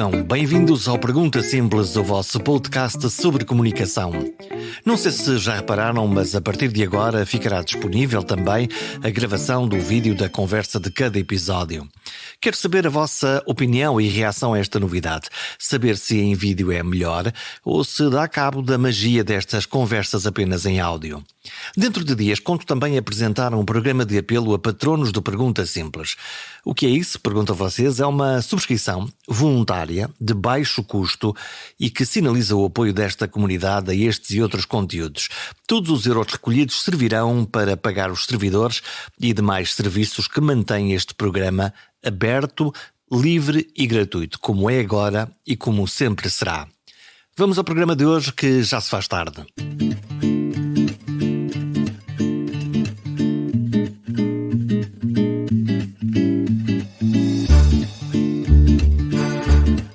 Vivam, bem-vindos ao Pergunta Simples, o vosso podcast sobre comunicação. Não sei se já repararam, mas a partir de agora ficará disponível também a gravação do vídeo da conversa de cada episódio. Quero saber a vossa opinião e reação a esta novidade. Saber se em vídeo é melhor ou se dá cabo da magia destas conversas apenas em áudio. Dentro de dias conto também apresentar um programa de apelo a patronos do Pergunta Simples. O que é isso? Pergunto a vocês. É uma subscrição voluntária de baixo custo e que sinaliza o apoio desta comunidade a estes e outros conteúdos. Todos os euros recolhidos servirão para pagar os servidores e demais serviços que mantêm este programa aberto, livre e gratuito, como é agora e como sempre será. Vamos ao programa de hoje, que já se faz tarde.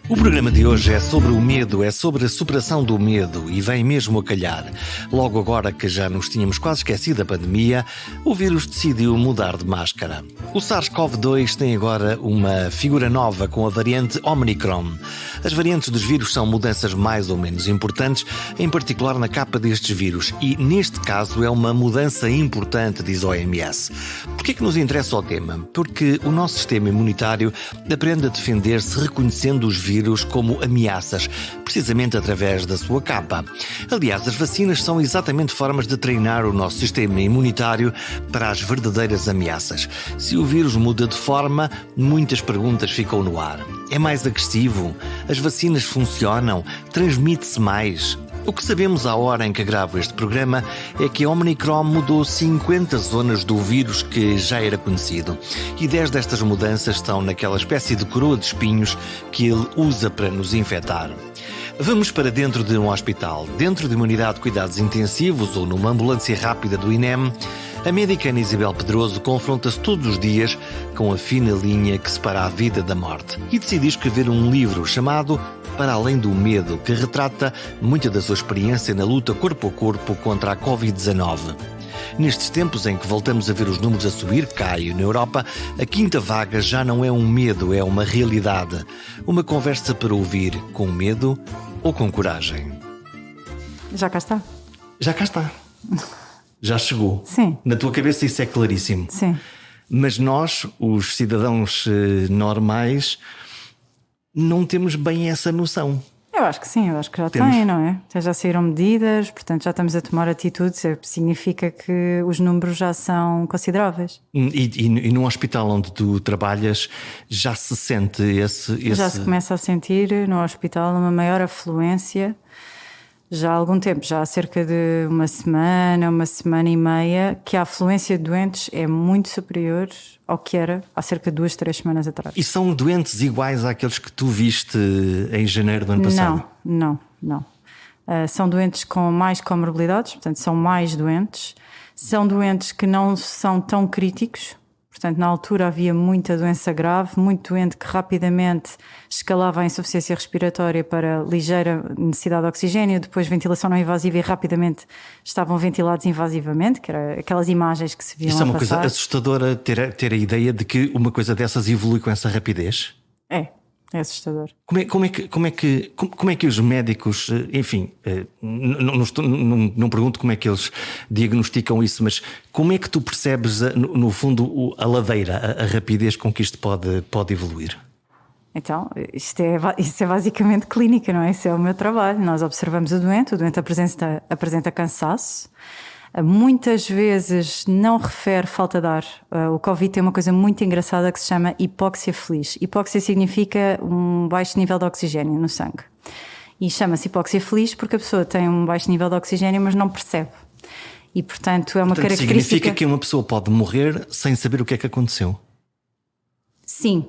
O programa de hoje é sobre o medo, é sobre a superação do medo e vem mesmo a calhar. Logo agora que já nos tínhamos quase esquecido da pandemia, o vírus decidiu mudar de máscara. O SARS-CoV-2 tem agora uma figura nova com a variante Omicron. As variantes dos vírus são mudanças mais ou menos importantes, em particular na capa destes vírus, e neste caso é uma mudança importante, diz a OMS. Porquê que nos interessa o tema? Porque o nosso sistema imunitário aprende a defender-se reconhecendo os vírus como ameaças, precisamente através da sua capa. Aliás, as vacinas são exatamente formas de treinar o nosso sistema imunitário para as verdadeiras ameaças. Se o vírus muda de forma, muitas perguntas ficam no ar. É mais agressivo? As vacinas funcionam? Transmite-se mais? O que sabemos à hora em que gravo este programa é que a Omicron mudou 50 zonas do vírus que já era conhecido. E 10 destas mudanças estão naquela espécie de coroa de espinhos que ele usa para nos infectar. Vamos para dentro de um hospital, dentro de uma unidade de cuidados intensivos ou numa ambulância rápida do INEM. A médica Ana Isabel Pedroso confronta-se todos os dias com a fina linha que separa a vida da morte e decidiu escrever um livro chamado Para Além do Medo, que retrata muita da sua experiência na luta corpo a corpo contra a Covid-19. Nestes tempos em que voltamos a ver os números a subir cá e na Europa, a quinta vaga já não é um medo, é uma realidade. Uma conversa para ouvir com medo ou com coragem. Já cá está. Já cá está. Já chegou. Sim. Na tua cabeça isso é claríssimo. Sim. Mas nós, os cidadãos normais, não temos bem essa noção. Eu acho que sim, eu acho que já têm, não é? Já saíram medidas, portanto já estamos a tomar atitudes, significa que os números já são consideráveis. E num hospital onde tu trabalhas já se sente esse... Já se começa a sentir no hospital uma maior afluência. Já há algum tempo, já há cerca de uma semana e meia, que a afluência de doentes é muito superior ao que era há cerca de 2-3 semanas atrás. E são doentes iguais àqueles que tu viste em janeiro do ano passado? Não. São doentes com mais comorbilidades, portanto são mais doentes. São doentes que não são tão críticos. Portanto, na altura havia muita doença grave, muito doente que rapidamente escalava a insuficiência respiratória para ligeira necessidade de oxigênio, depois ventilação não invasiva e rapidamente estavam ventilados invasivamente, que eram aquelas imagens que se viam. Isso é uma coisa assustadora, ter a ideia de que uma coisa dessas evolui com essa rapidez? É assustador. Como é que os médicos, enfim, não pergunto como é que eles diagnosticam isso, mas como é que tu percebes, no fundo, a ladeira, a rapidez com que isto pode evoluir? Então, isso é basicamente clínica, não é? Isso é o meu trabalho. Nós observamos o doente apresenta cansaço. Muitas vezes não refere falta de ar. O Covid tem uma coisa muito engraçada que se chama hipóxia feliz. Hipóxia significa um baixo nível de oxigênio no sangue. E chama-se hipóxia feliz porque a pessoa tem um baixo nível de oxigênio, mas não percebe. E, portanto, é uma característica... Significa que uma pessoa pode morrer sem saber o que é que aconteceu? Sim.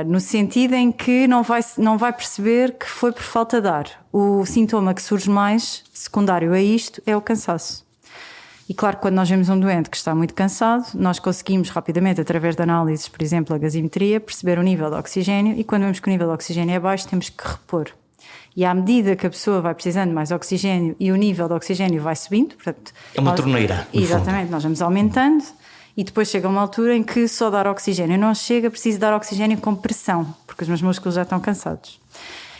No sentido em que não vai perceber que foi por falta de ar. O sintoma que surge mais, secundário a isto, é o cansaço. E claro que quando nós vemos um doente que está muito cansado, nós conseguimos rapidamente, através de análises, por exemplo, a gasimetria, perceber o nível de oxigênio, e quando vemos que o nível de oxigênio é baixo, temos que repor. E à medida que a pessoa vai precisando de mais oxigênio e o nível de oxigênio vai subindo, portanto, é uma torneira. Exatamente, nós vamos aumentando e depois chega uma altura em que só dar oxigênio não chega, preciso dar oxigênio com pressão, porque os meus músculos já estão cansados.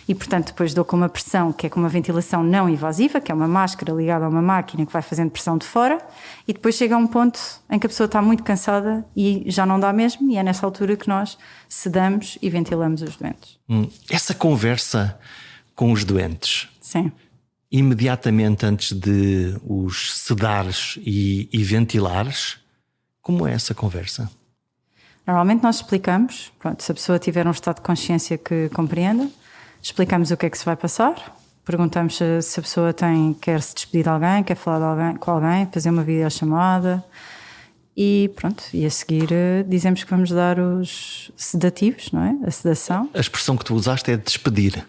E, portanto, depois dou com uma pressão que é com uma ventilação não invasiva, que é uma máscara ligada a uma máquina que vai fazendo pressão de fora, e depois chega a um ponto em que a pessoa está muito cansada e já não dá mesmo, e é nessa altura que nós sedamos e ventilamos os doentes. Essa conversa com os doentes, Sim. imediatamente antes de os sedares e ventilares, como é essa conversa? Normalmente nós explicamos, pronto, se a pessoa tiver um estado de consciência que compreenda, explicamos o que é que se vai passar, perguntamos se a pessoa quer se despedir de alguém, quer falar com alguém, fazer uma videochamada e pronto, e a seguir dizemos que vamos dar os sedativos, não é? A sedação. A expressão que tu usaste é despedir.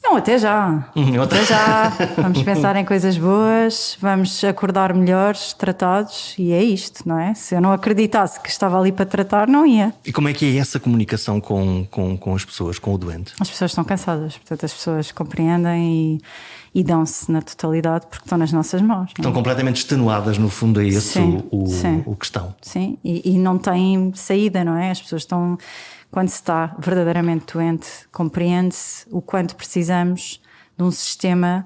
Não, até já. Até já. Vamos pensar em coisas boas, vamos acordar melhores, tratados, e é isto, não é? Se eu não acreditasse que estava ali para tratar, não ia. E como é que é essa comunicação com as pessoas, com o doente? As pessoas estão cansadas, portanto as pessoas compreendem e dão-se na totalidade porque estão nas nossas mãos. Estão completamente extenuadas, no fundo, é esse sim. o que estão. Sim, e não têm saída, não é? As pessoas estão... Quando se está verdadeiramente doente, compreende-se o quanto precisamos de um sistema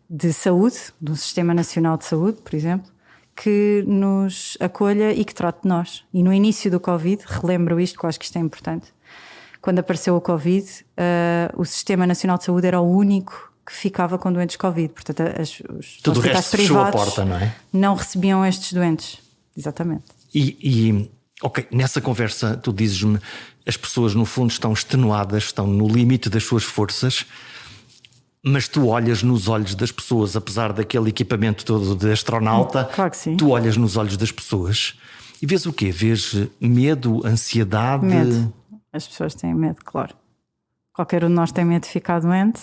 de saúde, de um sistema nacional de saúde, por exemplo, que nos acolha e que trate de nós. E no início do Covid, relembro isto, que eu acho que isto é importante, quando apareceu o Covid, o Sistema Nacional de Saúde era o único que ficava com doentes Covid. Portanto, os Tudo o hospitais resto fechou a privados porta, não é? Não recebiam estes doentes. Exatamente. Ok, nessa conversa tu dizes-me as pessoas no fundo estão extenuadas, estão no limite das suas forças, mas tu olhas nos olhos das pessoas, apesar daquele equipamento todo de astronauta, claro que sim. Tu olhas nos olhos das pessoas e vês o quê? Vês medo, ansiedade? Medo. As pessoas têm medo, claro. Qualquer um de nós tem medo de ficar doente,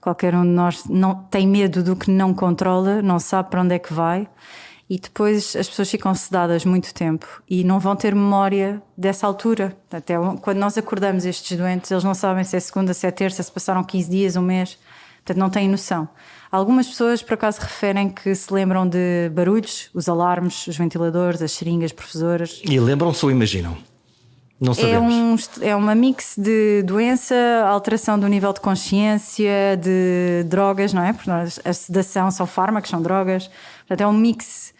qualquer um de nós não tem medo do que não controla, não sabe para onde é que vai. E depois as pessoas ficam sedadas muito tempo e não vão ter memória dessa altura. Até quando nós acordamos estes doentes, eles não sabem se é segunda, se é terça, se passaram 15 dias, um mês. Portanto, não têm noção. Algumas pessoas, por acaso, referem que se lembram de barulhos, os alarmes, os ventiladores, as seringas perfusoras. E lembram-se ou imaginam? Não sabemos. É uma mix de doença, alteração do nível de consciência, de drogas, não é? Porque a sedação são fármacos, são drogas. Portanto, é um mix.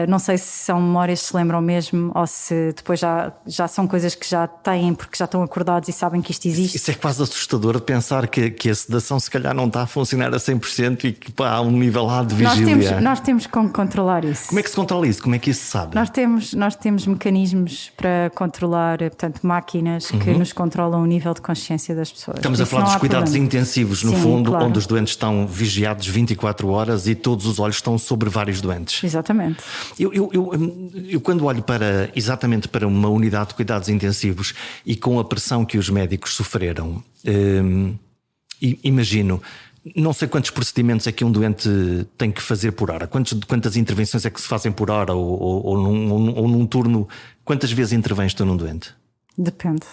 Não sei se são memórias que se lembram mesmo ou se depois já são coisas que já têm porque já estão acordados e sabem que isto existe. Isso é quase assustador de pensar que a sedação se calhar não está a funcionar a 100% e que há um nível lá de vigília. Nós temos como controlar isso. Como é que se controla isso? Como é que isso se sabe? Nós temos mecanismos para controlar, portanto, máquinas que nos controlam o nível de consciência das pessoas. Estamos a falar dos cuidados intensivos, no fundo, claro. Onde os doentes estão vigiados 24 horas e todos os olhos estão sobre vários doentes. Exatamente. Eu quando olho exatamente para uma unidade de cuidados intensivos e com a pressão que os médicos sofreram, imagino, não sei quantos procedimentos é que um doente tem que fazer por hora, quantas intervenções é que se fazem por hora ou num turno, quantas vezes intervens tu num doente? Depende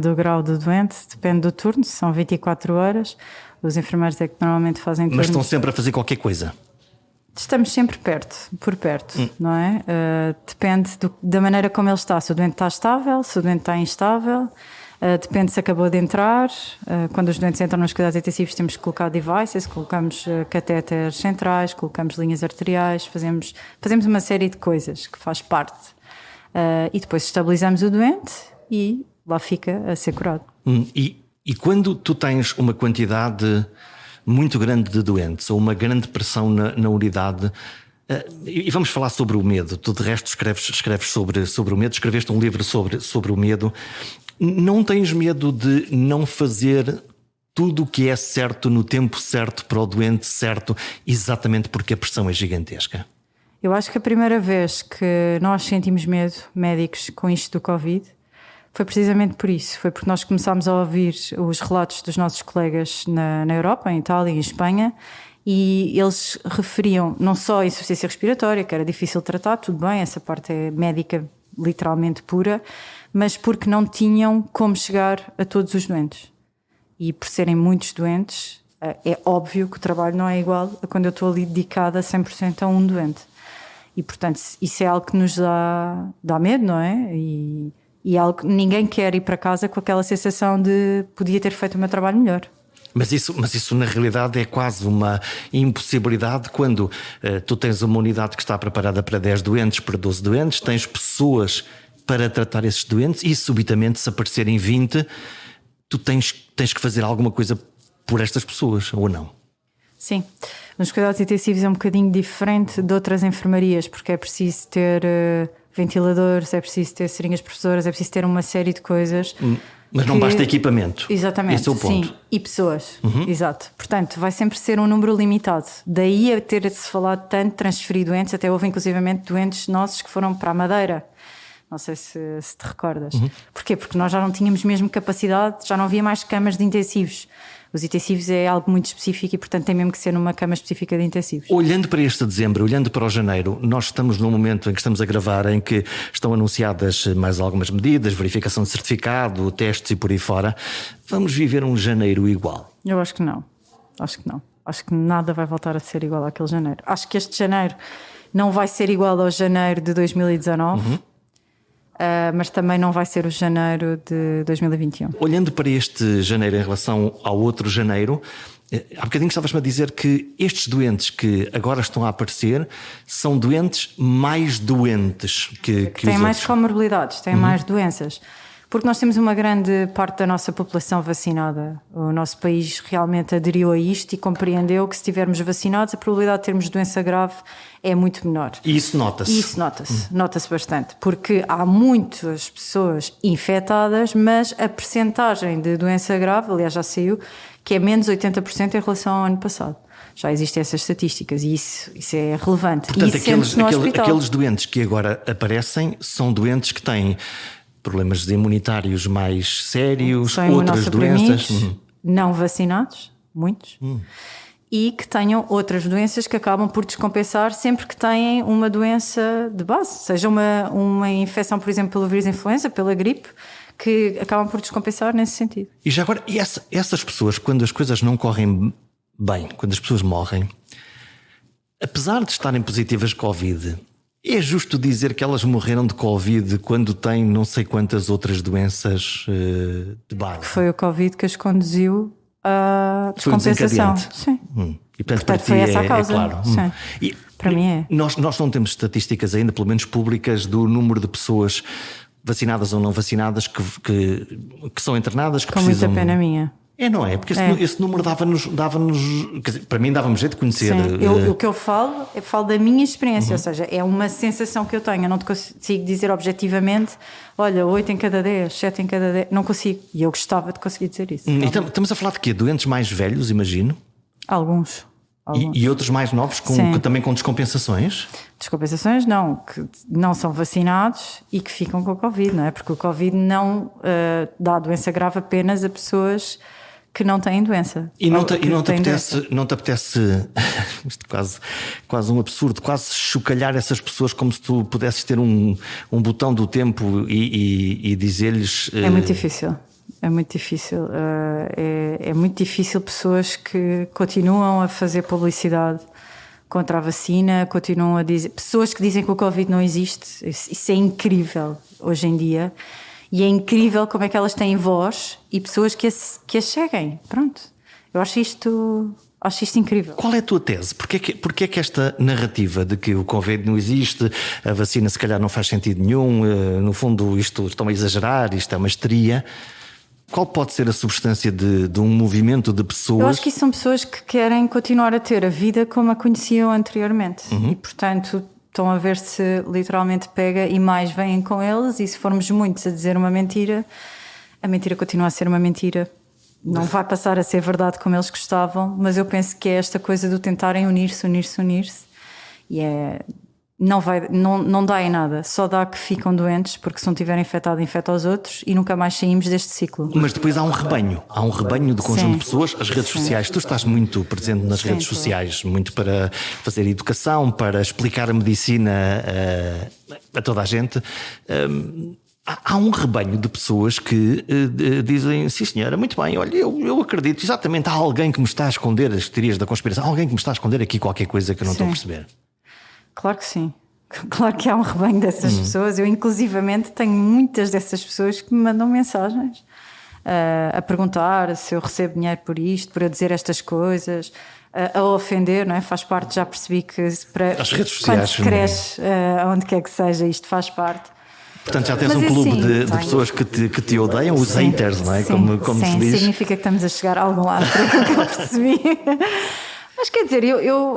do grau do doente, depende do turno, se são 24 horas, os enfermeiros é que normalmente fazem turnos. Mas estão sempre a fazer qualquer coisa? Estamos sempre por perto, não é? Depende da maneira como ele está. Se o doente está estável, se o doente está instável, depende se acabou de entrar. Quando os doentes entram nos cuidados intensivos temos que colocar devices, colocamos catéteres centrais, colocamos linhas arteriais, fazemos uma série de coisas que faz parte. E depois estabilizamos o doente e lá fica a ser curado. E quando tu tens uma quantidade muito grande de doentes ou uma grande pressão na unidade, e vamos falar sobre o medo. Tu de resto escreves sobre o medo, escreveste um livro sobre o medo. Não tens medo de não fazer tudo o que é certo no tempo certo para o doente certo, exatamente porque a pressão é gigantesca? Eu acho que a primeira vez que nós sentimos medo, médicos, com isto do Covid, foi precisamente por isso. Foi porque nós começámos a ouvir os relatos dos nossos colegas na Europa, em Itália e em Espanha, e eles referiam não só a insuficiência respiratória, que era difícil de tratar, tudo bem, essa parte é médica literalmente pura, mas porque não tinham como chegar a todos os doentes. E por serem muitos doentes, é óbvio que o trabalho não é igual a quando eu estou ali dedicada 100% a um doente. E portanto isso é algo que nos dá medo, não é? E algo que ninguém quer ir para casa com aquela sensação de podia ter feito o meu trabalho melhor. Mas isso na realidade é quase uma impossibilidade quando tu tens uma unidade que está preparada para 10 doentes, para 12 doentes, tens pessoas para tratar esses doentes e subitamente se aparecerem 20, tu tens que fazer alguma coisa por estas pessoas, ou não? Sim, nos cuidados intensivos é um bocadinho diferente de outras enfermarias, porque é preciso ter ventiladores, é preciso ter seringas professoras, é preciso ter uma série de coisas. Mas não basta equipamento. Exatamente, esse é o ponto. Sim, e pessoas, exato. Portanto, vai sempre ser um número limitado. Daí a ter-se falado tanto de transferir doentes, até houve inclusivamente doentes nossos que foram para a Madeira. Não sei se te recordas. Porquê? Porque nós já não tínhamos mesmo capacidade, já não havia mais camas de intensivos. Os intensivos é algo muito específico e, portanto, tem mesmo que ser numa cama específica de intensivos. Olhando para este dezembro, olhando para o janeiro, nós estamos num momento em que estamos a gravar, em que estão anunciadas mais algumas medidas, verificação de certificado, testes e por aí fora. Vamos viver um janeiro igual? Eu acho que não. Acho que não. Acho que nada vai voltar a ser igual àquele janeiro. Acho que este janeiro não vai ser igual ao janeiro de 2019. Mas também não vai ser o janeiro de 2021. Olhando para este janeiro em relação ao outro janeiro, há bocadinho estavas-me a dizer que estes doentes que agora estão a aparecer são doentes mais doentes que têm os mais outros. comorbilidades, têm mais doenças. Porque nós temos uma grande parte da nossa população vacinada. O nosso país realmente aderiu a isto e compreendeu que se estivermos vacinados a probabilidade de termos doença grave é muito menor. E isso nota-se. Isso nota-se bastante, porque há muitas pessoas infectadas, mas a percentagem de doença grave, aliás já saiu, que é menos 80% em relação ao ano passado. Já existem essas estatísticas e isso é relevante. Portanto, e isso no hospital. aqueles doentes que agora aparecem são doentes que têm problemas imunitários mais sérios, são outras doenças. Não vacinados, muitos. E que tenham outras doenças que acabam por descompensar sempre que têm uma doença de base, seja uma infecção, por exemplo, pelo vírus influenza, pela gripe, que acabam por descompensar nesse sentido. E já agora, essas pessoas, quando as coisas não correm bem, quando as pessoas morrem, apesar de estarem positivas Covid, é justo dizer que elas morreram de Covid quando têm não sei quantas outras doenças de base? Foi o Covid que as conduziu à descompensação. Sim. E portanto Foi para ti essa a causa. é claro. Sim. E, para mim é. Nós não temos estatísticas ainda, pelo menos públicas, do número de pessoas vacinadas ou não vacinadas que são internadas, que Com precisam... muita pena minha. Não é? Porque esse número dava-nos quer dizer, para mim dava-me jeito de conhecer. Sim. O que eu falo da minha experiência, ou seja, é uma sensação que eu tenho. Eu não te consigo dizer objetivamente, olha, 8 em cada 10, 7 em cada 10, não consigo. E eu gostava de conseguir dizer isso. Estamos a falar de quê? Doentes mais velhos, imagino? Alguns. E outros mais novos, também com descompensações? Descompensações não, que não são vacinados e que ficam com o Covid, não é? Porque o Covid não dá doença grave apenas a pessoas que não têm doença. E não te apetece isto quase um absurdo, quase chocalhar essas pessoas como se tu pudesses ter um botão do tempo e dizer-lhes... É muito difícil. É muito difícil. É muito difícil pessoas que continuam a fazer publicidade contra a vacina, continuam a dizer... Pessoas que dizem que o Covid não existe. Isso é incrível hoje em dia. E é incrível como é que elas têm voz e pessoas que as seguem. Pronto. Eu acho isto incrível. Qual é a tua tese? Porquê é que esta narrativa de que o Covid não existe, a vacina se calhar não faz sentido nenhum, no fundo estão a exagerar, isto é uma histeria... Qual pode ser a substância de um movimento de pessoas? Eu acho que isso são pessoas que querem continuar a ter a vida como a conheciam anteriormente. E, portanto, estão a ver se literalmente pega e mais vêm com eles. E se formos muitos a dizer uma mentira, a mentira continua a ser uma mentira. Não vai passar a ser verdade como eles gostavam, mas eu penso que é esta coisa do tentarem unir-se. E não dá em nada, só dá que ficam doentes porque se não tiverem infectado, infecta aos outros e nunca mais saímos deste ciclo. Mas depois há um rebanho de conjunto de pessoas, as redes sociais, tu estás muito presente nas redes sociais, muito para fazer educação, para explicar a medicina a toda a gente. Há um rebanho de pessoas que dizem, sim senhora, muito bem, olha, eu acredito, exatamente, há alguém que me está a esconder as teorias da conspiração, há alguém que me está a esconder aqui qualquer coisa que eu não estou a perceber. Claro que sim, Claro que há um rebanho dessas pessoas. Eu, inclusivamente, tenho muitas dessas pessoas que me mandam mensagens a perguntar se eu recebo dinheiro por isto, por eu dizer estas coisas, a ofender, não é? Faz parte, já percebi que As redes sociais, quando se cresce, onde quer que seja, isto faz parte. Portanto, já tens Mas um clube assim, de pessoas que te odeiam, os haters, não é? Sim, Como sim, se diz. significa que estamos a chegar a algum lado, por aquilo que eu percebi. Mas quer dizer,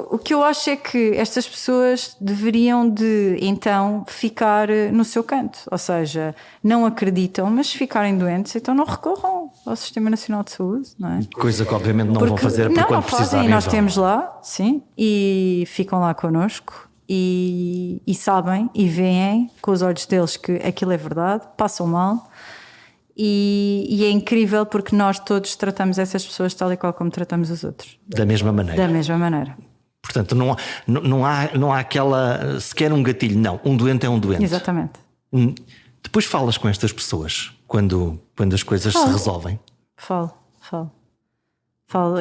o que eu acho é que estas pessoas deveriam de, então, ficar no seu canto. Ou seja, não acreditam, mas se ficarem doentes, então não recorram ao Sistema Nacional de Saúde, não é? Coisa que obviamente não vão fazer porque quando precisarem. E nós temos lá, sim, e ficam lá connosco e sabem e veem com os olhos deles que aquilo é verdade, passam mal. E é incrível porque nós todos tratamos essas pessoas tal e qual como tratamos os outros. Da mesma maneira. Da mesma maneira. Portanto, não há aquela sequer um gatilho. Não, um doente é um doente. Exatamente. Depois falas com estas pessoas quando as coisas se resolvem. Falo.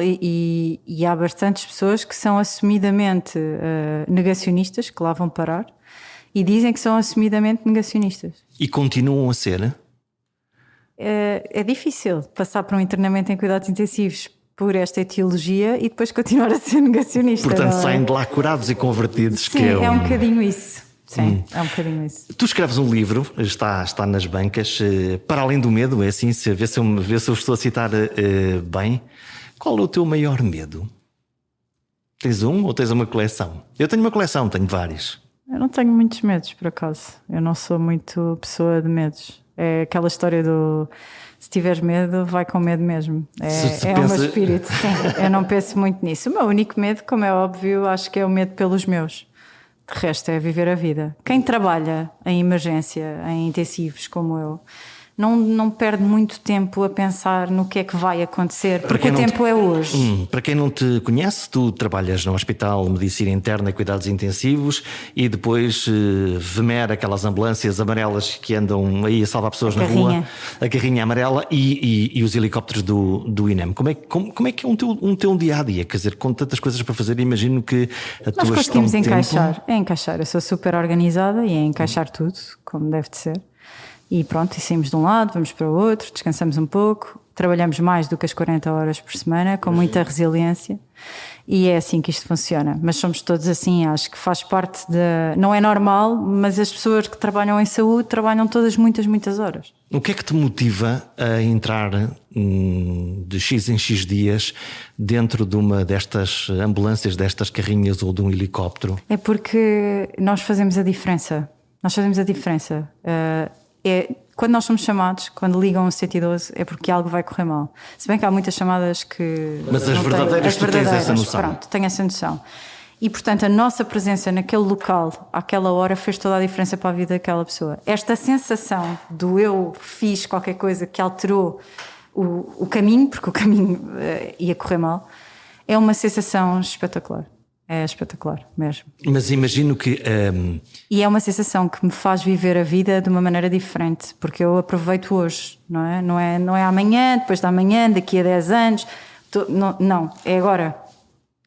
E há bastantes pessoas que são assumidamente negacionistas, que lá vão parar, e dizem que são assumidamente negacionistas. E continuam a ser. É difícil passar por um internamento em cuidados intensivos por esta etiologia e depois continuar a ser negacionista. Portanto, saem de lá curados e convertidos. Sim, que é um bocadinho isso. Sim, é um bocadinho isso. Tu escreves um livro, está nas bancas, Para Além do Medo, é assim, vê se eu estou a citar bem. Qual é o teu maior medo? Tens um ou tens uma coleção? Eu tenho uma coleção, tenho vários. Eu não tenho muitos medos, por acaso. Eu não sou muito pessoa de medos. É aquela história do se tiveres medo, vai com medo mesmo. É o meu espírito, sim. Eu não penso muito nisso. O meu único medo, como é óbvio, acho que é o medo pelos meus. De resto, é viver a vida. Quem trabalha em emergência, em intensivos, como eu, não perde muito tempo a pensar no que é que vai acontecer, porque o tempo é hoje. Para quem não te conhece, tu trabalhas no Hospital Medicina Interna e Cuidados Intensivos e depois VMER, aquelas ambulâncias amarelas que andam aí a salvar pessoas na rua, a carrinha amarela e os helicópteros do INEM. Como é que é um teu dia-a-dia? Quer dizer, com tantas coisas para fazer, imagino que a tua gestão de tempo... Nós conseguimos encaixar. Eu sou super organizada e é encaixar tudo, como deve de ser. E pronto, e saímos de um lado, vamos para o outro, descansamos um pouco, trabalhamos mais do que as 40 horas por semana, com muita resiliência, e é assim que isto funciona. Mas somos todos assim, acho que faz parte de... Não é normal, mas as pessoas que trabalham em saúde trabalham todas muitas horas. O que é que te motiva a entrar de X em X dias dentro de uma destas ambulâncias, destas carrinhas ou de um helicóptero? É porque nós fazemos a diferença. Quando nós somos chamados, quando ligam o 112, é porque algo vai correr mal. Se bem que há muitas chamadas que... Mas as verdadeiras, tu tens essa noção. Pronto, tenho essa noção. E, portanto, a nossa presença naquele local, àquela hora, fez toda a diferença para a vida daquela pessoa. Esta sensação do eu fiz qualquer coisa que alterou o caminho, porque o caminho ia correr mal, é uma sensação espetacular. É espetacular mesmo. Mas imagino que... E é uma sensação que me faz viver a vida de uma maneira diferente, porque eu aproveito hoje, não é? Não é amanhã, depois da amanhã, daqui a 10 anos. Não, é agora.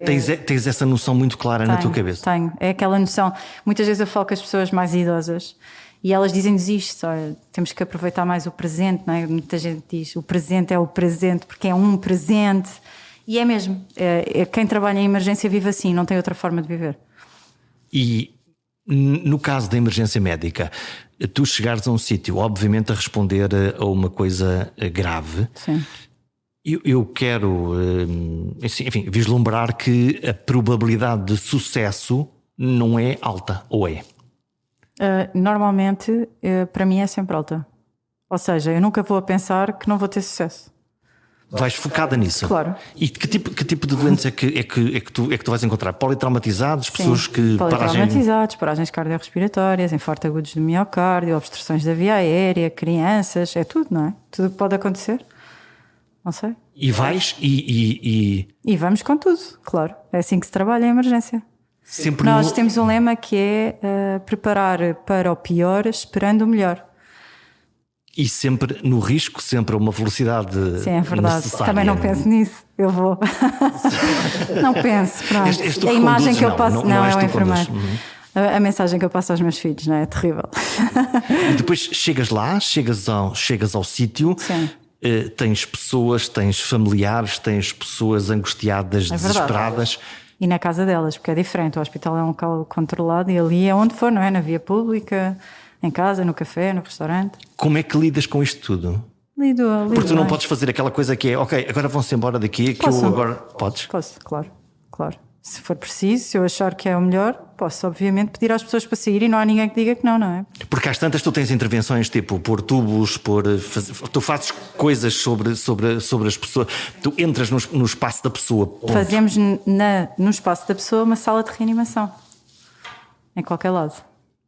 Tens essa noção muito clara na tua cabeça? Tenho, é aquela noção. Muitas vezes eu falo com as pessoas mais idosas e elas dizem-nos isto: olha, temos que aproveitar mais o presente, não é? Muita gente diz: o presente é o presente porque é um presente. E é mesmo, quem trabalha em emergência vive assim, não tem outra forma de viver. E no caso da emergência médica, tu chegares a um sítio, obviamente a responder a uma coisa grave. Sim. Eu quero, enfim, vislumbrar que a probabilidade de sucesso não é alta, ou é? Normalmente, para mim é sempre alta. Ou seja, eu nunca vou a pensar que não vou ter sucesso. Vais focada nisso? Claro. E que tipo de doentes é que tu vais encontrar? Politraumatizados? Pessoas que... Politraumatizados, paragens cardiorrespiratórias, infarto agudos do miocárdio, obstruções da via aérea, crianças, é tudo, não é? Tudo que pode acontecer. Não sei. E vais e vamos com tudo, claro. É assim que se trabalha em emergência. Nós temos um lema que é preparar para o pior, esperando o melhor. E sempre no risco, sempre a uma velocidade necessária. Sim, é verdade. Também não penso nisso. Eu vou. Não penso, pronto. A imagem que eu passo... Não, é o enfermeiro. A mensagem que eu passo aos meus filhos, não é? É terrível. E depois chegas lá, chegas ao sítio, tens pessoas, tens familiares, tens pessoas angustiadas, desesperadas. E na casa delas, porque é diferente. O hospital é um local controlado e ali é onde for, não é? Na via pública, em casa, no café, no restaurante. Como é que lidas com isto tudo? Lido Porque tu não bem. podes fazer aquela coisa que é, ok, agora vão-se embora daqui, que Posso. eu agora... Podes? Posso, claro. Se for preciso, se eu achar que é o melhor, posso obviamente pedir às pessoas para sair e não há ninguém que diga que não, não é? Porque às tantas tu tens intervenções tipo pôr tubos, tu fazes coisas sobre as pessoas, tu entras no espaço da pessoa. Ponto. Fazemos no espaço da pessoa uma sala de reanimação, em qualquer lado.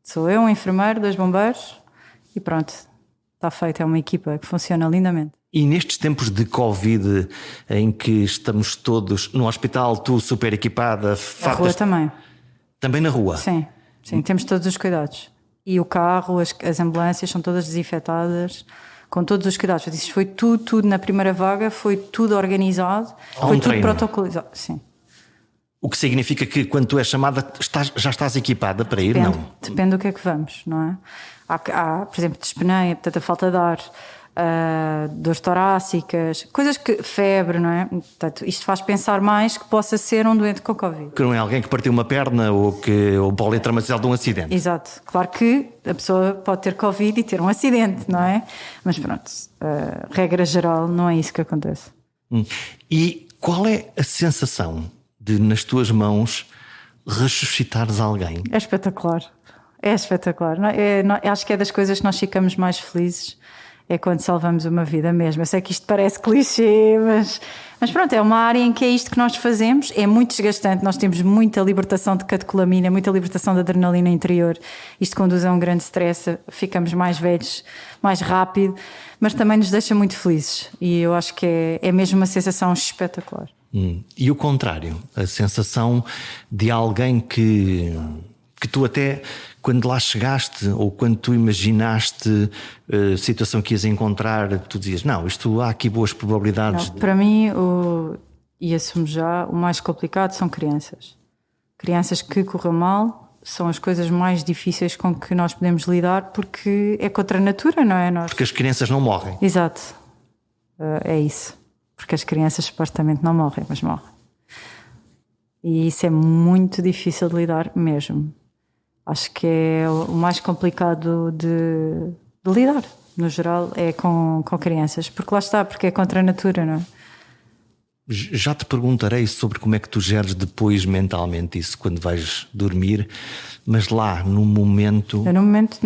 Sou eu, um enfermeiro, 2 bombeiros e pronto, está feito, é uma equipa que funciona lindamente. E nestes tempos de Covid, em que estamos todos no hospital, tu super equipada, Na rua também. Também na rua? Sim, temos todos os cuidados. E o carro, as ambulâncias são todas desinfetadas, com todos os cuidados. Isto foi tudo na primeira vaga, foi tudo organizado, foi tudo protocolizado. Sim. O que significa que quando tu és chamada, já estás equipada para ir? Depende do que é que vamos, não é? Há por exemplo, dispneia, portanto, a falta de ar. Dores torácicas, coisas que... febre, não é? Portanto, isto faz pensar mais que possa ser um doente com Covid. Que não é alguém que partiu uma perna ou politraumatizado de um acidente. Exato. Claro que a pessoa pode ter Covid e ter um acidente, não é? Mas pronto, regra geral, não é isso que acontece. E qual é a sensação de, nas tuas mãos, ressuscitares alguém? É espetacular. É espetacular. Acho que é das coisas que nós ficamos mais felizes. É quando salvamos uma vida mesmo. Eu sei que isto parece clichê, mas pronto, é uma área em que é isto que nós fazemos. É muito desgastante, nós temos muita libertação de catecolamina, muita libertação de adrenalina interior. Isto conduz a um grande stress, ficamos mais velhos, mais rápido, mas também nos deixa muito felizes. E eu acho que é mesmo uma sensação espetacular. E o contrário, a sensação de alguém que tu até... Quando lá chegaste ou quando tu imaginaste a situação que ias encontrar, tu dizias, não, há aqui boas probabilidades. Não, para mim, e assumo já, o mais complicado são crianças. Crianças que correu mal são as coisas mais difíceis com que nós podemos lidar porque é contra a natura, não é? Porque as crianças não morrem. Exato, é isso. Porque as crianças supostamente não morrem, mas morrem. E isso é muito difícil de lidar mesmo. Acho que é o mais complicado de lidar, no geral, é com crianças. Porque lá está, porque é contra a natura, não é? Já te perguntarei sobre como é que tu geres depois mentalmente isso, quando vais dormir. Mas lá, no momento... Eu no momento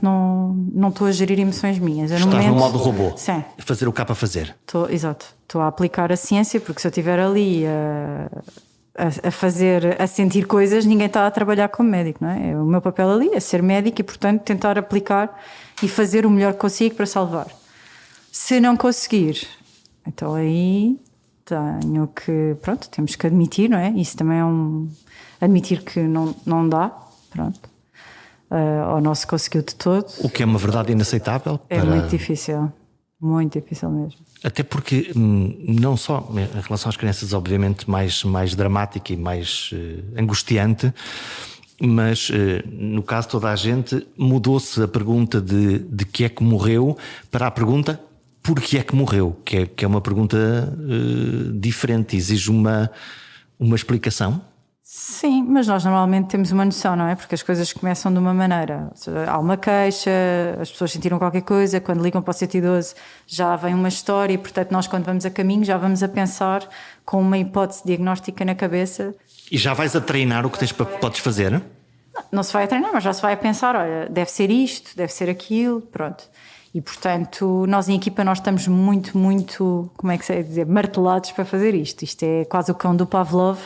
não estou a gerir emoções minhas. Estás no modo robô. Sim. Fazer o que há para fazer. Exato. Estou a aplicar a ciência, porque se eu estiver ali... a sentir coisas, ninguém está a trabalhar como médico, não é? O meu papel ali é ser médico e, portanto, tentar aplicar e fazer o melhor que consigo para salvar. Se não conseguir, então aí tenho que, pronto, temos que admitir, não é? Isso também é admitir que não dá, pronto. Ou não se conseguiu de todo. O que é uma verdade inaceitável. É muito difícil mesmo. Até porque, não só em relação às crianças, obviamente mais dramática e mais angustiante, mas no caso de toda a gente, mudou-se a pergunta de que é que morreu para a pergunta por que é que morreu, que é uma pergunta diferente, exige uma explicação. Sim, mas nós normalmente temos uma noção, não é? Porque as coisas começam de uma maneira. Há uma queixa, as pessoas sentiram qualquer coisa, quando ligam para o 112 já vem uma história e, portanto, nós quando vamos a caminho já vamos a pensar com uma hipótese diagnóstica na cabeça. E já vais a treinar o que podes fazer? Não se vai a treinar, mas já se vai a pensar, olha, deve ser isto, deve ser aquilo, pronto. E, portanto, nós em equipa nós estamos muito, como é que se é dizer, martelados para fazer isto. Isto é quase o cão do Pavlov.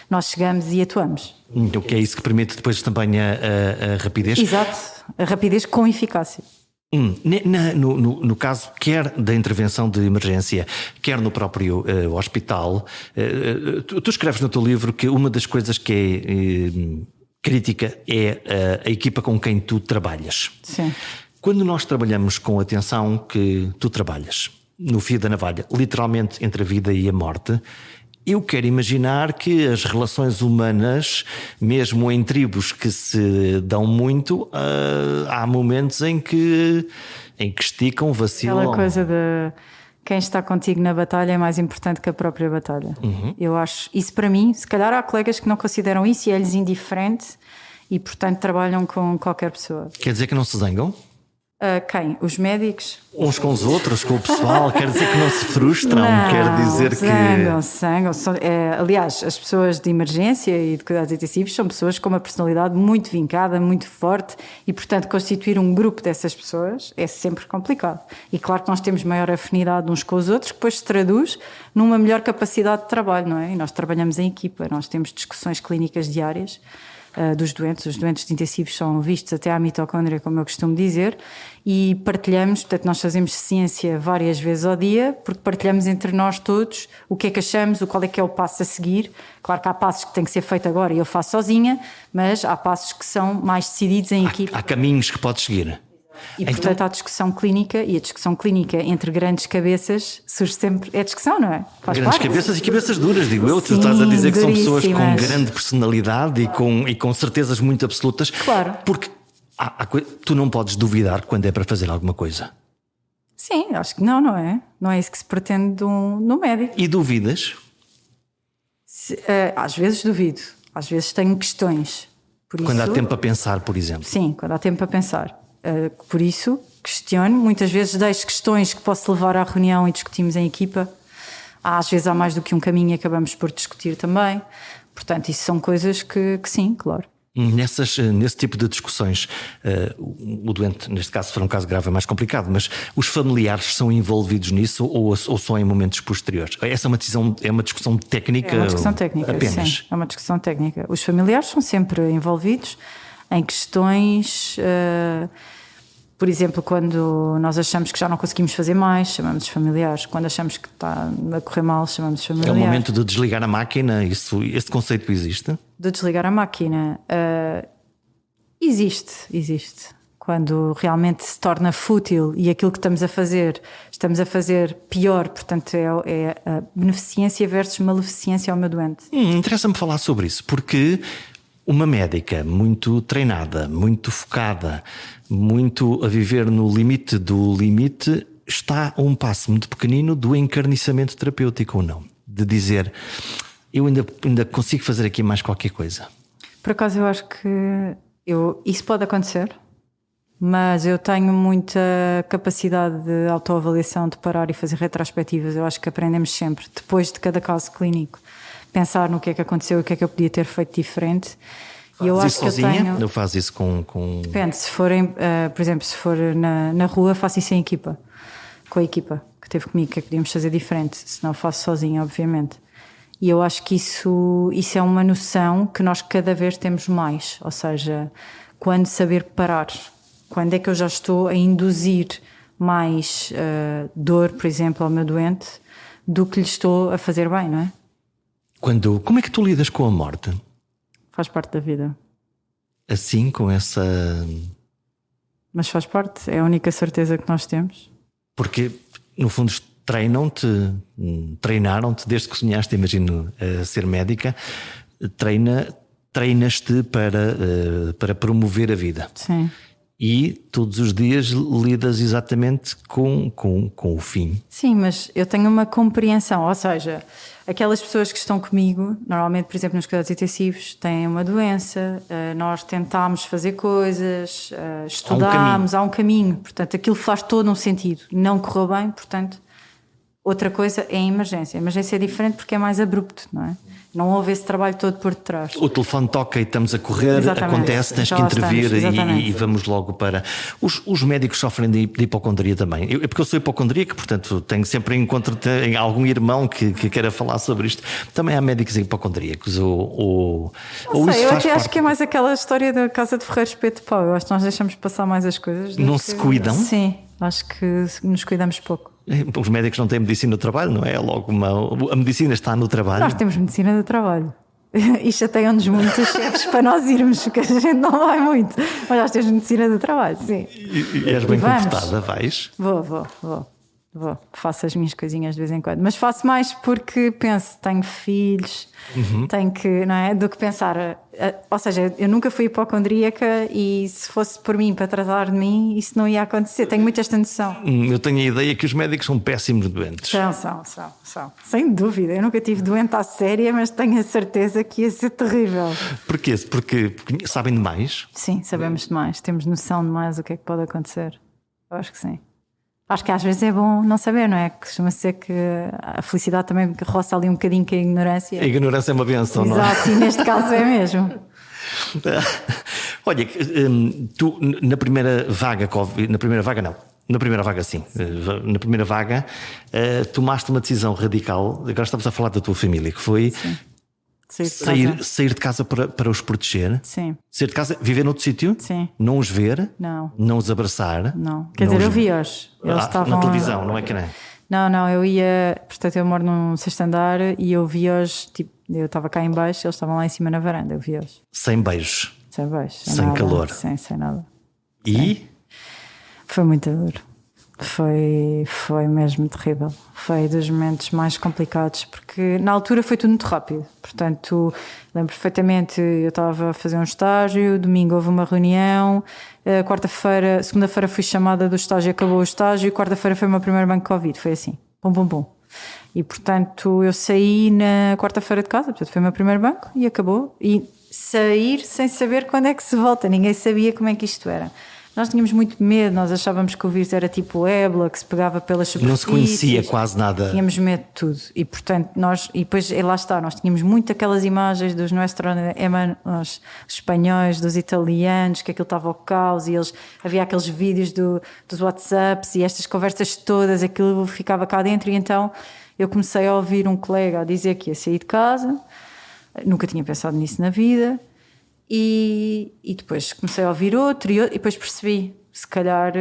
Nós chegamos e atuamos. O que é isso que permite depois também a rapidez? Exato, a rapidez com eficácia. No caso, quer da intervenção de emergência, quer no próprio hospital, tu escreves no teu livro que uma das coisas que é crítica é a equipa com quem tu trabalhas. Sim. Quando nós trabalhamos com a atenção que tu trabalhas, no fio da navalha, literalmente entre a vida e a morte, Eu quero imaginar que as relações humanas, mesmo em tribos que se dão muito, há momentos em que esticam, vacilam. Aquela coisa de quem está contigo na batalha é mais importante que a própria batalha. Eu acho isso, para mim, se calhar há colegas que não consideram isso e é-lhes indiferente e portanto trabalham com qualquer pessoa. Quer dizer que não se zangam? Quem? Os médicos? Uns com os outros, com o pessoal, quer dizer que não se frustram, Não, quer dizer que... Zangam. Aliás, as pessoas de emergência e de cuidados intensivos são pessoas com uma personalidade muito vincada, muito forte e, portanto, constituir um grupo dessas pessoas é sempre complicado. E claro que nós temos maior afinidade uns com os outros, que depois se traduz numa melhor capacidade de trabalho, não é? E nós trabalhamos em equipa, nós temos discussões clínicas diárias dos doentes. Os doentes de intensivos são vistos até à mitocôndria, como eu costumo dizer, e partilhamos, portanto nós fazemos ciência várias vezes ao dia, porque partilhamos entre nós todos o que é que achamos, qual é que é o passo a seguir. Claro que há passos que têm que ser feitos agora e eu faço sozinha, mas há passos que são mais decididos em equipa. Há caminhos que podes seguir. E portanto há discussão clínica, e a discussão clínica entre grandes cabeças surge sempre, é discussão, não é? Faz grandes parte. cabeças e cabeças duras, digo eu. Tu estás a dizer que são pessoas com grande personalidade e com certezas muito absolutas. Claro. Porque tu não podes duvidar quando é para fazer alguma coisa. Sim, acho que não é? Não é isso que se pretende no médico. E duvidas? Às vezes duvido, às vezes tenho questões. Quando há tempo a pensar, por exemplo. Sim, quando há tempo a pensar. Por isso, questiono. Muitas vezes deixo questões que posso levar à reunião e discutimos em equipa. Às vezes há mais do que um caminho e acabamos por discutir também. Portanto, isso são coisas que sim, claro. Nesse tipo de discussões, o doente, neste caso, se for um caso grave, é mais complicado, mas os familiares são envolvidos nisso ou só em momentos posteriores? Essa é uma discussão técnica? É uma discussão técnica, apenas. Sim, é uma discussão técnica. Os familiares são sempre envolvidos em questões, por exemplo, quando nós achamos que já não conseguimos fazer mais, chamamos os familiares. Quando achamos que está a correr mal, chamamos os familiares. É o momento de desligar a máquina? Esse conceito existe? De desligar a máquina? Existe. Quando realmente se torna fútil e aquilo que estamos a fazer pior, portanto é a beneficência versus maleficência ao meu doente. Interessa-me falar sobre isso, porque uma médica muito treinada, muito focada, muito a viver no limite do limite, está a um passo muito pequenino do encarniçamento terapêutico ou não? De dizer, eu ainda consigo fazer aqui mais qualquer coisa. Por acaso eu acho que isso pode acontecer, mas eu tenho muita capacidade de autoavaliação, de parar e fazer retrospectivas. Eu acho que aprendemos sempre, depois de cada caso clínico, pensar no que é que aconteceu e o que é que eu podia ter feito diferente. E eu acho que sozinha? Eu faço isso com... Depende, se forem, por exemplo, se for na rua, faço isso em equipa, com a equipa que teve comigo, que é que podíamos fazer diferente, se não faço sozinha, obviamente. E eu acho que isso é uma noção que nós cada vez temos mais, ou seja, quando saber parar, quando é que eu já estou a induzir mais dor, por exemplo, ao meu doente, do que lhe estou a fazer bem, não é? Como é que tu lidas com a morte? Faz parte da vida. Assim, com essa... Mas faz parte, é a única certeza que nós temos. Porque, no fundo, treinaram-te desde que sonhaste, imagino, ser médica, treinas-te para promover a vida. Sim. E todos os dias lidas exatamente com o fim. Sim, mas eu tenho uma compreensão, ou seja, aquelas pessoas que estão comigo, normalmente, por exemplo, nos cuidados intensivos, têm uma doença, nós tentámos fazer coisas, estudámos, há um caminho, portanto, aquilo faz todo um sentido. Não correu bem, portanto, outra coisa é a emergência. A emergência é diferente porque é mais abrupto, não é? Não houve esse trabalho todo por detrás. O telefone toca e estamos a correr, exatamente. Acontece, tens que intervir e vamos logo para... Os médicos sofrem de hipocondria também. Porque eu sou hipocondríaco, portanto tenho sempre em algum irmão que queira falar sobre isto. Também há médicos hipocondríacos. Eu até acho que é mais aquela história da Casa de Ferreiro Espeto de Pau. Eu acho que nós deixamos passar mais as coisas. Não se cuidam? Sim, acho que nos cuidamos pouco. Os médicos não têm medicina no trabalho, não é? A medicina está no trabalho. Nós temos medicina do trabalho. E chateiam-nos muito os chefes para nós irmos, porque a gente não vai muito. Mas nós temos medicina do trabalho, sim. E és bem comportada, vais? Vou. Faço as minhas coisinhas de vez em quando, mas faço mais porque penso, tenho filhos, tenho que, não é? Do que pensar. Ou seja, eu nunca fui hipocondríaca e se fosse por mim para tratar de mim, isso não ia acontecer. Tenho muito esta noção. Eu tenho a ideia que os médicos são péssimos doentes. São. Sem dúvida. Eu nunca tive doente à séria, mas tenho a certeza que ia ser terrível. Porquê? Porque sabem demais? Sim, sabemos demais. Temos noção demais do que é que pode acontecer. Eu acho que sim. Acho que às vezes é bom não saber, não é? Costuma ser que a felicidade também roça ali um bocadinho com a ignorância. A ignorância é uma benção, não é? Exato, e neste caso é mesmo. Olha, tu na primeira vaga Covid, na primeira vaga sim, na primeira vaga tomaste uma decisão radical. Agora estamos a falar da tua família, que foi sair de casa para os proteger. Sim. Sair de casa, viver noutro sítio? Sim. Não os ver? Não os abraçar? Não. Quer dizer, eu vi-os. Eles estavam na televisão, não é que nem? Não, eu ia. Portanto, eu moro num sexto andar e eu vi-os. Tipo, eu estava cá em baixo, eles estavam lá em cima na varanda. Eu vi-os. Sem beijos? Sem beijos. Sem nada. calor? Sem nada. E? Sim. Foi muito duro. Foi mesmo terrível. Foi dos momentos mais complicados, porque na altura foi tudo muito rápido. Portanto, lembro perfeitamente, eu estava a fazer um estágio, domingo houve uma reunião, segunda-feira fui chamada do estágio, acabou o estágio, e quarta-feira foi o meu primeiro banco de Covid. Foi assim, bum. E portanto eu saí na quarta-feira de casa, portanto foi o meu primeiro banco e acabou. E sair sem saber quando é que se volta, ninguém sabia como é que isto era. Nós tínhamos muito medo, nós achávamos que o vírus era tipo o ébola, que se pegava pelas superfícies. Não se conhecia quase nada. Tínhamos medo de tudo. E portanto, e depois lá está, nós tínhamos muito aquelas imagens dos os espanhóis, dos italianos, que aquilo estava ao caos, e havia aqueles vídeos dos WhatsApps e estas conversas todas, aquilo ficava cá dentro. E então eu comecei a ouvir um colega a dizer que ia sair de casa, nunca tinha pensado nisso na vida. E depois comecei a ouvir outro e depois percebi, se calhar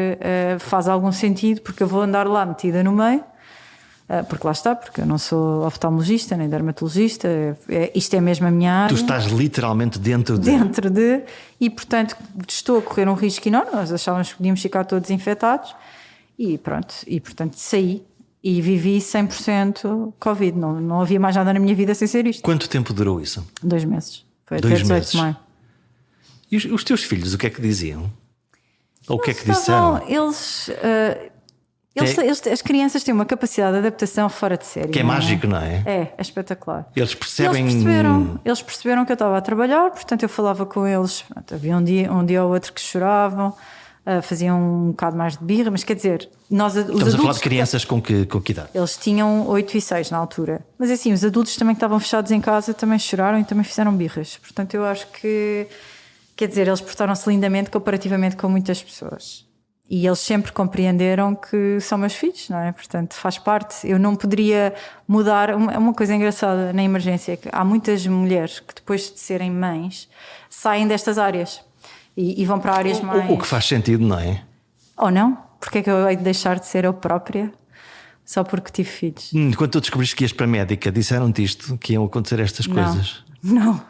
faz algum sentido, porque eu vou andar lá metida no meio, porque lá está, porque eu não sou oftalmologista nem dermatologista, isto é mesmo a minha área. Tu estás literalmente dentro de e portanto estou a correr um risco enorme. Nós achávamos que podíamos ficar todos infectados e pronto, e portanto saí e vivi 100% Covid, não havia mais nada na minha vida sem ser isto. Quanto tempo durou isso? 2 meses, foi até 18 de maio. E os teus filhos, o que é que diziam? Ou o que é que disseram? As crianças têm uma capacidade de adaptação fora de série. Que é mágico, não é? É espetacular. Eles percebem. Eles perceberam que eu estava a trabalhar, portanto eu falava com eles. Havia um dia ou outro que choravam, faziam um bocado mais de birra, mas quer dizer, nós os Estamos adultos. a falar de crianças com que idade? Eles tinham 8 e 6 na altura. Mas assim, os adultos também que estavam fechados em casa também choraram e também fizeram birras. Portanto, eu acho que. Quer dizer, eles portaram-se lindamente comparativamente com muitas pessoas. E eles sempre compreenderam que são meus filhos, não é? Portanto, faz parte. Eu não poderia mudar. É uma coisa engraçada na emergência, que há muitas mulheres que depois de serem mães saem destas áreas e vão para áreas mais... O que faz sentido, não é? Ou não? Porque é que eu hei de deixar de ser eu própria só porque tive filhos? Quando tu descobriste que ias para a médica, disseram-te isto, que iam acontecer estas coisas? Não,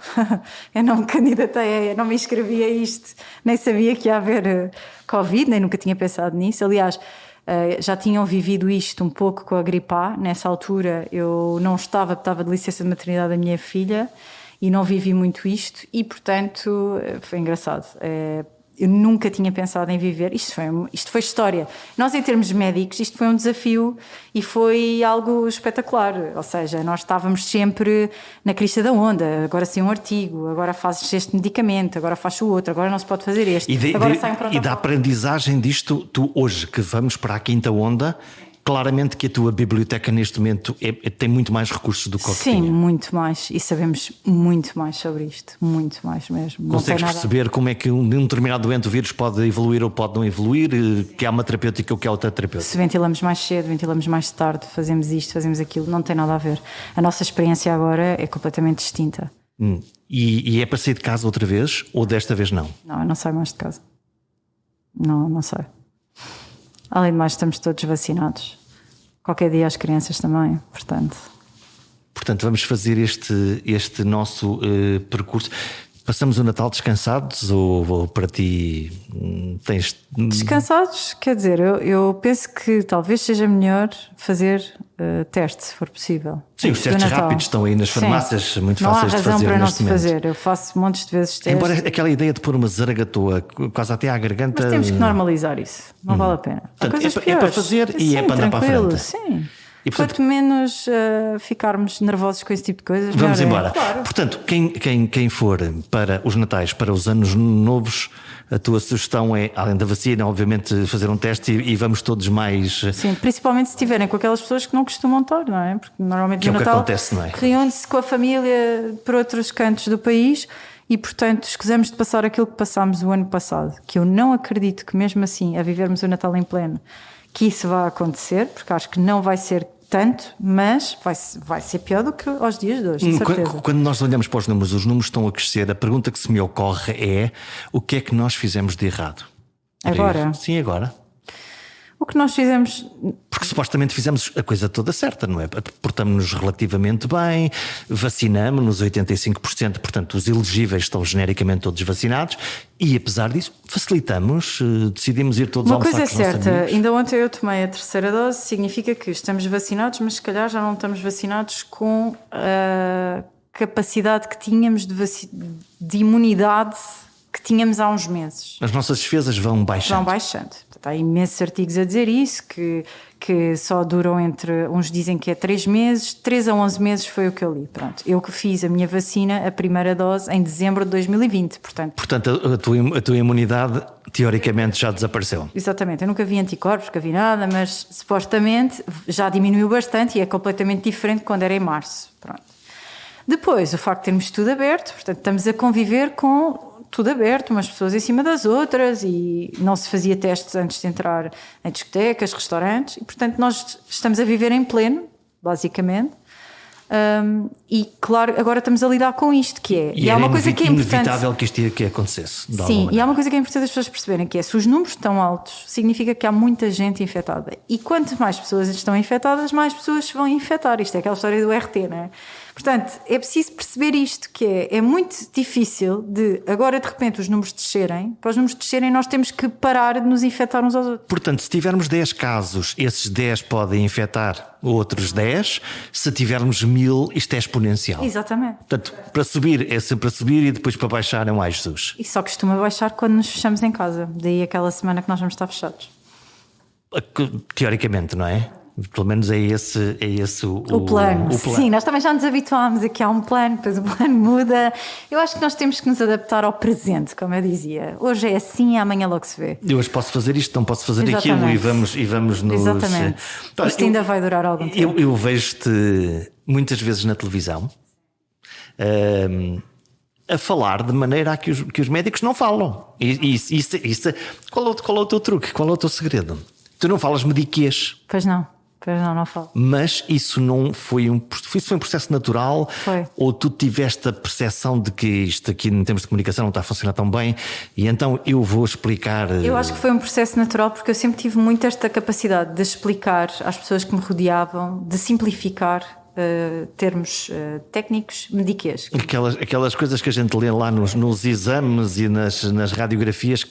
eu não me candidatei, eu não me inscrevi a isto, nem sabia que ia haver Covid, nem nunca tinha pensado nisso. Aliás, já tinham vivido isto um pouco com a gripe A. Nessa altura eu não estava de licença de maternidade da minha filha e não vivi muito isto e, portanto, foi engraçado. Eu nunca tinha pensado em viver. Isto foi história. Nós, em termos médicos, isto foi um desafio e foi algo espetacular. Ou seja, nós estávamos sempre na crista da onda. Agora sim um artigo, agora fazes este medicamento, agora faz o outro, agora não se pode fazer este. E da aprendizagem disto, tu hoje que vamos para a quinta onda, claramente que a tua biblioteca neste momento tem muito mais recursos do que o que tinha. Sim, muito mais. E sabemos muito mais sobre isto. Muito mais mesmo. Consegues perceber como é que um determinado doente, o vírus pode evoluir ou pode não evoluir, que há uma terapêutica ou que há outra terapêutica? Se ventilamos mais cedo, ventilamos mais tarde, fazemos isto, fazemos aquilo, não tem nada a ver. A nossa experiência agora é completamente distinta. E é para sair de casa outra vez ou desta vez não? Não, eu não saio mais de casa. Não saio. Além de mais, estamos todos vacinados. Qualquer dia as crianças também, portanto. Portanto, vamos fazer este nosso percurso. Passamos o Natal descansados ou para ti tens... Descansados, quer dizer, eu penso que talvez seja melhor fazer teste, se for possível. Sim, os testes rápidos estão aí nas farmácias, muito fáceis de fazer. Não há razão para não neste se momento. fazer. Eu faço montes de vezes testes. Embora aquela ideia de pôr uma zaragatoa quase até à garganta. Mas temos que normalizar isso. Não vale a pena. Portanto, é para fazer e é para andar para a frente. Sim. E, portanto, quanto menos ficarmos nervosos com esse tipo de coisas, vamos embora. Claro. Portanto, quem for para os natais, para os anos novos, a tua sugestão é, além da vacina, obviamente fazer um teste e vamos todos mais... Sim, principalmente se estiverem com aquelas pessoas que não costumam estar, não é? Porque normalmente no Natal acontece, não é? reúne-se com a família por outros cantos do país e, portanto, escusamos de passar aquilo que passámos o ano passado, que eu não acredito que mesmo assim, a vivermos o Natal em pleno, que isso vai acontecer, porque acho que não vai ser tanto, mas vai ser pior do que aos dias de hoje, de certeza. Quando nós olhamos para os números estão a crescer, a pergunta que se me ocorre é: o que é que nós fizemos de errado? Agora? Sim, agora. O que nós fizemos... Porque supostamente fizemos a coisa toda certa, não é? Portamos-nos relativamente bem, vacinamos-nos 85%, portanto os elegíveis estão genericamente todos vacinados e apesar disso facilitamos, decidimos ir todos Uma almoçar coisa é com os nossos certa, amigos. ainda ontem eu tomei a terceira dose, significa que estamos vacinados, mas se calhar já não estamos vacinados com a capacidade que tínhamos de imunidade que tínhamos há uns meses. As nossas defesas vão baixando. Vão baixando. Há imensos artigos a dizer isso, que só duram uns dizem que é 3 meses, 3 a 11 meses foi o que eu li. Pronto, eu que fiz a minha vacina, a primeira dose, em dezembro de 2020. Portanto, a tua imunidade, teoricamente, já desapareceu. Exatamente, eu nunca vi anticorpos, nunca vi nada, mas supostamente já diminuiu bastante e é completamente diferente quando era em março. Pronto. Depois, o facto de termos tudo aberto, portanto, estamos a conviver com tudo aberto, umas pessoas em cima das outras e não se fazia testes antes de entrar em discotecas, restaurantes e, portanto, nós estamos a viver em pleno, basicamente. E, claro, agora estamos a lidar com isto, que é... E há uma coisa que é importante... inevitável que isto que acontecesse. Sim, e há uma coisa que é importante as pessoas perceberem, que é, se os números estão altos, significa que há muita gente infectada. E quanto mais pessoas estão infectadas, mais pessoas se vão infectar. Isto é aquela história do RT, não é? Portanto, é preciso perceber isto, que é muito difícil de, agora de repente, os números descerem. Para os números descerem, nós temos que parar de nos infectar uns aos outros. Portanto, se tivermos 10 casos, esses 10 podem infectar outros 10. Se tivermos 1000, isto é exponencial. Exatamente. Portanto, para subir é sempre a subir e depois para baixar é um ai Jesus. E só costuma baixar quando nos fechamos em casa. Daí aquela semana que nós vamos estar fechados. Teoricamente, não é? Pelo menos é esse o plano. Sim, nós também já nos habituámos aqui a um plano, depois o plano muda. Eu acho que nós temos que nos adaptar ao presente, como eu dizia. Hoje é assim, amanhã logo se vê. Eu hoje posso fazer isto, não posso fazer aquilo e vamos nos... Exatamente. Isto ainda vai durar algum tempo. Eu vejo-te muitas vezes na televisão a falar de maneira a que os médicos não falam. Qual é o teu truque? Qual é o teu segredo? Tu não falas mediquês. Pois não, não falo. Mas isso não foi isso foi um processo natural? Foi. Ou tu tiveste a percepção de que isto aqui em termos de comunicação não está a funcionar tão bem e então eu vou explicar? Eu acho que foi um processo natural porque eu sempre tive muito esta capacidade de explicar às pessoas que me rodeavam, de simplificar termos técnicos mediquês. Aquelas coisas que a gente lê lá nos exames e nas radiografias.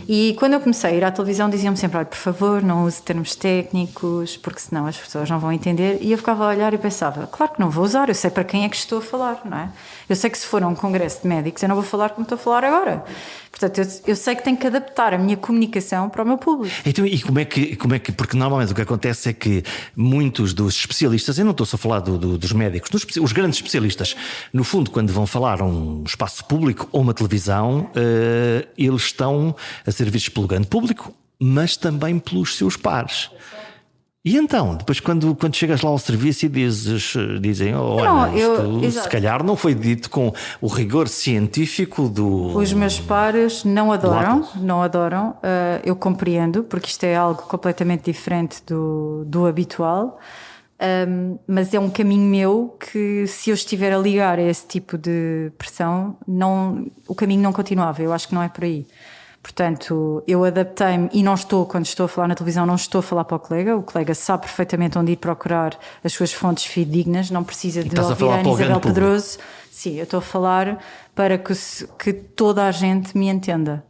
E quando eu comecei a ir à televisão diziam-me sempre: olha, por favor, não use termos técnicos porque senão as pessoas não vão entender. E eu ficava a olhar e pensava: claro que não vou usar, eu sei para quem é que estou a falar, não é? Eu sei que se for a um congresso de médicos eu não vou falar como estou a falar agora. Portanto, eu sei que tenho que adaptar a minha comunicação para o meu público. Então, e como é que porque normalmente o que acontece é que muitos dos especialistas, eu não estou só a falar dos médicos, os grandes especialistas, no fundo, quando vão falar a um espaço público ou uma televisão, eles estão a ser vistos pelo grande público, mas também pelos seus pares. E então, depois quando chegas lá ao serviço e dizem, olha, isto se calhar não foi dito com o rigor científico do... Os meus pares não adoram, eu compreendo, porque isto é algo completamente diferente do habitual, mas é um caminho meu que, se eu estiver a ligar a esse tipo de pressão, o caminho não continuava, eu acho que não é por aí. Portanto, eu adaptei-me e não estou, quando estou a falar na televisão, não estou a falar para o colega sabe perfeitamente onde ir procurar as suas fontes fidedignas, não precisa de ouvir a Ana Isabel Pedroso. Sim, eu estou a falar para que toda a gente me entenda.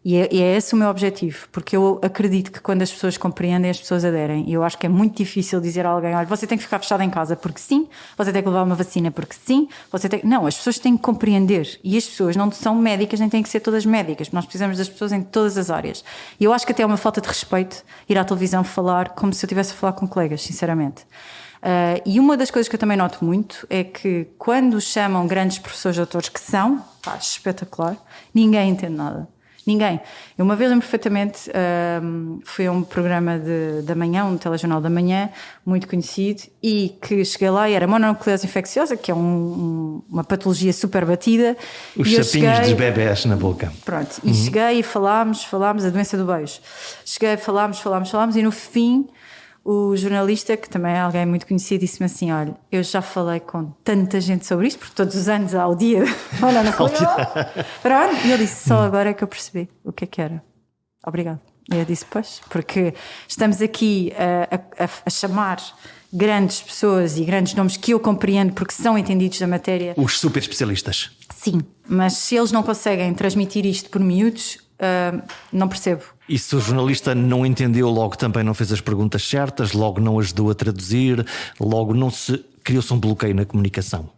E é esse o meu objetivo, porque eu acredito que quando as pessoas compreendem, as pessoas aderem. E eu acho que é muito difícil dizer a alguém: olha, você tem que ficar fechado em casa porque sim, você tem que levar uma vacina porque sim, você tem... Não, as pessoas têm que compreender. E as pessoas não são médicas, nem têm que ser todas médicas. Nós precisamos das pessoas em todas as áreas. E eu acho que até é uma falta de respeito ir à televisão falar como se eu estivesse a falar com colegas, sinceramente. E uma das coisas que eu também noto muito é que quando chamam grandes professores doutores, que são, pá, espetacular, ninguém entende nada. Ninguém. Eu uma vez lembro perfeitamente, fui a um programa da manhã, um telejornal da manhã, muito conhecido, e que cheguei lá e era mononucleose infecciosa, que é uma patologia super batida. Os sapinhos dos bebés na boca. Pronto, e cheguei e falámos a doença do beijo. Cheguei, falámos, e no fim o jornalista, que também é alguém muito conhecido, disse-me assim: olha, eu já falei com tanta gente sobre isto, porque todos os anos há o dia olha, não falei, pronto. E ele disse: só agora é que eu percebi o que era. Obrigado. E eu disse: pois, porque estamos aqui a chamar grandes pessoas e grandes nomes que eu compreendo porque são entendidos da matéria. Os super especialistas. Sim, mas se eles não conseguem transmitir isto por miúdos, não percebo. E se o jornalista não entendeu, logo também não fez as perguntas certas, logo não ajudou a traduzir, logo criou-se um bloqueio na comunicação?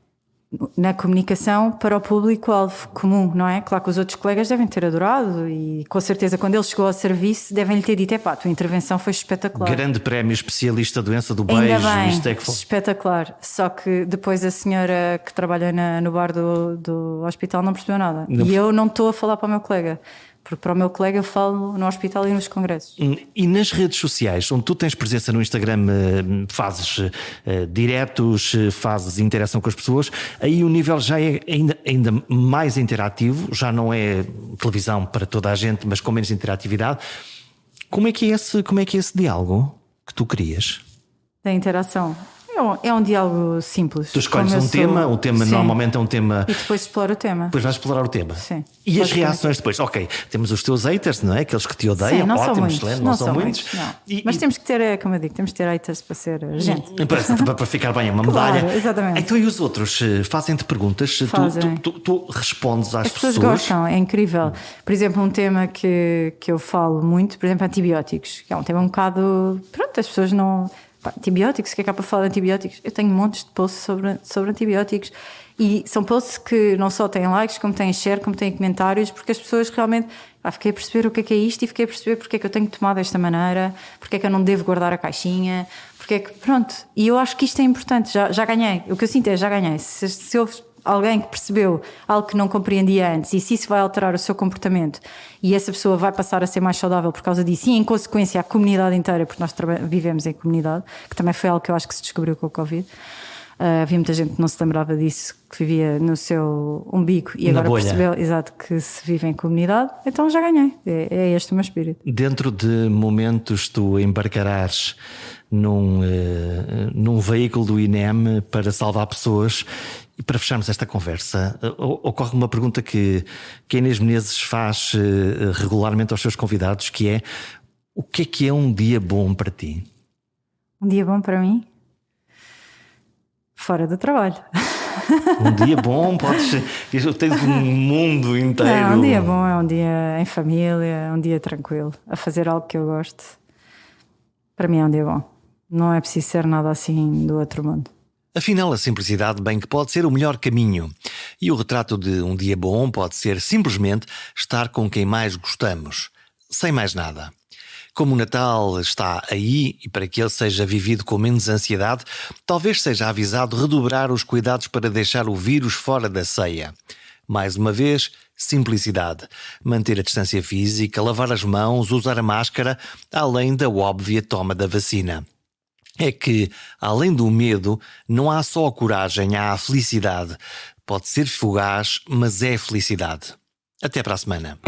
Na comunicação para o público-alvo comum, não é? Claro que os outros colegas devem ter adorado e com certeza quando ele chegou ao serviço devem-lhe ter dito: epá, a tua intervenção foi espetacular. Grande prémio especialista doença do beijo. Ainda bem, isto é que foi... espetacular. Só que depois a senhora que trabalha no bar do hospital não percebeu nada. Não. E eu não estou a falar para o meu colega. Porque para o meu colega eu falo no hospital e nos congressos. E nas redes sociais, onde tu tens presença no Instagram, fazes diretos, fazes interação com as pessoas, aí o nível já é ainda mais interativo, já não é televisão para toda a gente, mas com menos interatividade. Como é que é esse diálogo que tu crias? Da interação. É um diálogo simples. Tu escolhes o tema Sim. Normalmente é um tema. E depois explora o tema. Depois vais explorar o tema. Sim. E as reações depois? Ok, temos os teus haters, não é? Aqueles que te odeiam. Sim, não ótimo, são muitos. excelente, não são muitos. Não. Mas temos que ter, como eu digo, temos que ter haters para ser gente. Para ficar bem, é uma medalha. Claro, exatamente. Então, e os outros fazem-te perguntas? Fazem. Tu respondes às pessoas? As pessoas gostam, é incrível. Por exemplo, um tema que eu falo muito, por exemplo, antibióticos, que é um tema um bocado. Pronto, as pessoas não. Antibióticos, o que é que há para falar de antibióticos? Eu tenho montes de posts sobre antibióticos e são posts que não só têm likes, como têm share, como têm comentários, porque as pessoas realmente... fiquei a perceber o que é isto e fiquei a perceber porque é que eu tenho que tomar desta maneira, porque é que eu não devo guardar a caixinha, porque é que... Pronto, e eu acho que isto é importante, já ganhei. O que eu sinto é, já ganhei. Se houve alguém que percebeu algo que não compreendia antes e se isso vai alterar o seu comportamento e essa pessoa vai passar a ser mais saudável por causa disso e em consequência a comunidade inteira, porque nós vivemos em comunidade, que também foi algo que eu acho que se descobriu com o Covid. Havia muita gente que não se lembrava disso, que vivia no seu umbigo e agora percebeu, exato, que se vive em comunidade. Então já ganhei, é este o meu espírito. Dentro de momentos tu embarcarás num veículo do INEM para salvar pessoas. E para fecharmos esta conversa, ocorre uma pergunta que a Inês Menezes faz regularmente aos seus convidados, que é: o que é um dia bom para ti? Um dia bom para mim? Fora do trabalho. Um dia bom, tens um mundo inteiro. Não, um dia bom é um dia em família, um dia tranquilo, a fazer algo que eu gosto. Para mim é um dia bom. Não é preciso ser nada assim do outro mundo. Afinal, a simplicidade bem que pode ser o melhor caminho. E o retrato de um dia bom pode ser simplesmente estar com quem mais gostamos, sem mais nada. Como o Natal está aí e para que ele seja vivido com menos ansiedade, talvez seja avisado redobrar os cuidados para deixar o vírus fora da ceia. Mais uma vez, simplicidade. Manter a distância física, lavar as mãos, usar a máscara, além da óbvia toma da vacina. É que, além do medo, não há só a coragem, há a felicidade. Pode ser fugaz, mas é felicidade. Até para a semana.